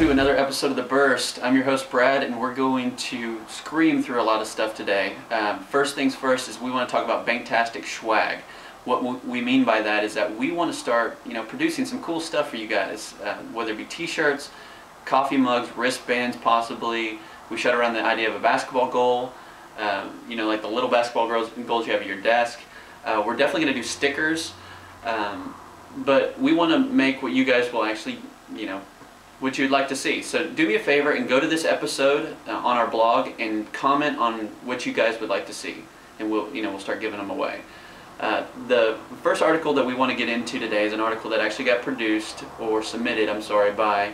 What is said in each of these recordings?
to another episode of The Burst. I'm your host Brad, and we're going to scream through a lot of stuff today. First things first is we want to talk about Banktastic Schwag. What we mean by that is that we want to start, producing some cool stuff for you guys, whether it be t-shirts, coffee mugs, wristbands possibly. We shut around the idea of a basketball goal, like the little basketball goals you have at your desk. We're definitely going to do stickers, but we want to make what you guys will actually, what you'd like to see. So do me a favor and go to this episode on our blog and comment on what you guys would like to see, and we'll start giving them away. The first article that we want to get into today is an article that actually got produced or submitted, by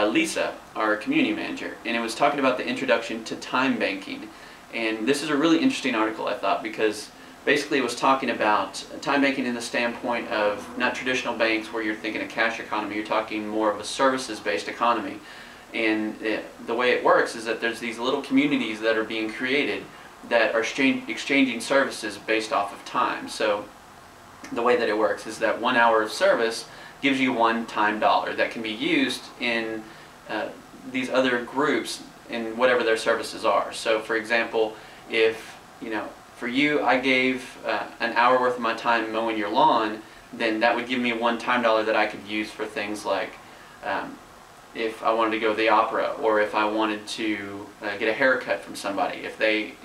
Lisa, our community manager, and it was talking about the introduction to time banking. And this is a really interesting article, I thought, because basically it was talking about time banking in the standpoint of not traditional banks where you're thinking a cash economy, you're talking more of a services-based economy. And the way it works is that there's these little communities that are being created that are exchanging services based off of time. So the way that it works is that 1 hour of service gives you one time dollar that can be used in these other groups in whatever their services are. So for example, if for you I gave an hour worth of my time mowing your lawn, then that would give me one time dollar that I could use for things like if I wanted to go to the opera, or if I wanted to get a haircut from somebody. If they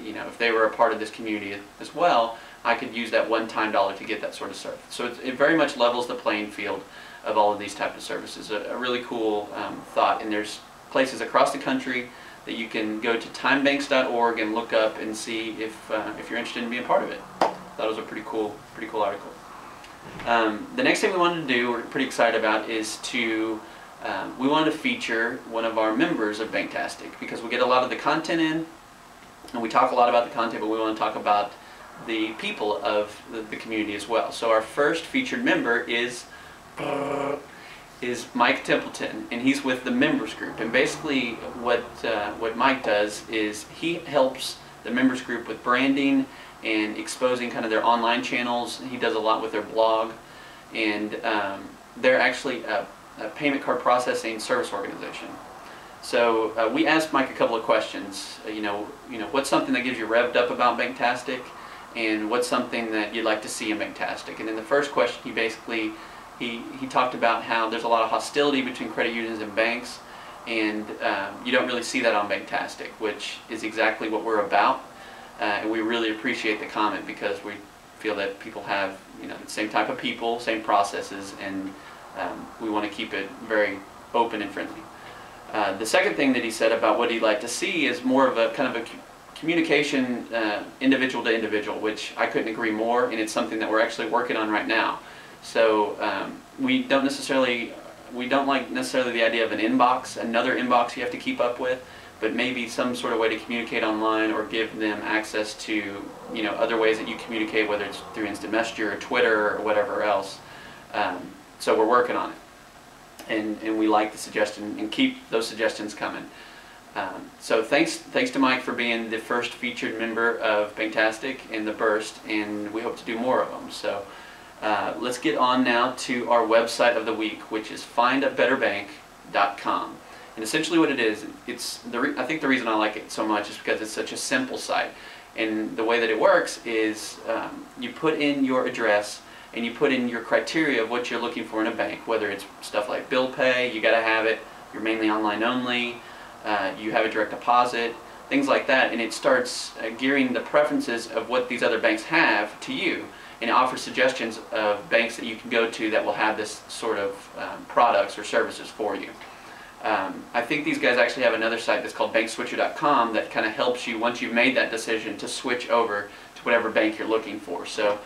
were a part of this community as well, I could use that one-time dollar to get that sort of service. So it very much levels the playing field of all of these types of services. A really cool thought, and there's places across the country that you can go to timebanks.org and look up and see if you're interested in being part of it. That was a pretty cool article. The next thing we wanted to do, we're pretty excited about, is to we wanted to feature one of our members of Banktastic, because we get a lot of the content in, and we talk a lot about the content, but we want to talk about the people of the community as well. So our first featured member is Mike Templeton, and he's with the members group. And basically what Mike does is he helps the members group with branding and exposing kind of their online channels. He does a lot with their blog, and they're actually a payment card processing service organization. So we asked Mike a couple of questions. What's something that gives you revved up about Banktastic, and what's something that you'd like to see in Banktastic? And in the first question, he basically he talked about how there's a lot of hostility between credit unions and banks, and you don't really see that on Banktastic, which is exactly what we're about. And we really appreciate the comment, because we feel that people have the same type of people, same processes, and we want to keep it very open and friendly. The second thing that he said about what he'd like to see is more of a kind of a communication individual to individual, which I couldn't agree more, and it's something that we're actually working on right now. So we don't like necessarily the idea of an inbox, another inbox you have to keep up with, but maybe some sort of way to communicate online, or give them access to other ways that you communicate, whether it's through Instant Messenger or Twitter or whatever else. So we're working on it, and we like the suggestion, and keep those suggestions coming. So thanks to Mike for being the first featured member of Banktastic and The Burst, and we hope to do more of them. So let's get on now to our website of the week, which is findabetterbank.com. And essentially what it is, I think the reason I like it so much is because it's such a simple site. And the way that it works is you put in your address, and you put in your criteria of what you're looking for in a bank, whether it's stuff like bill pay, you got to have it, you're mainly online only, you have a direct deposit, things like that, and it starts gearing the preferences of what these other banks have to you, and it offers suggestions of banks that you can go to that will have this sort of products or services for you. I think these guys actually have another site that's called bankswitcher.com that kind of helps you, once you've made that decision, to switch over to whatever bank you're looking for. So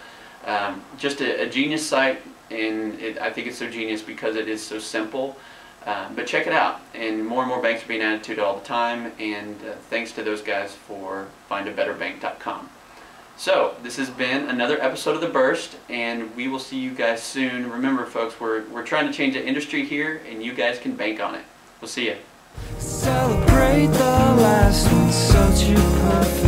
just a genius site, and I think it's so genius because it is so simple. But check it out, and more banks are being added to it all the time, and thanks to those guys for findabetterbank.com. So this has been another episode of The Burst, and we will see you guys soon. Remember folks, we're trying to change the industry here, and you guys can bank on it. We'll see you. Celebrate the last one, such a perfect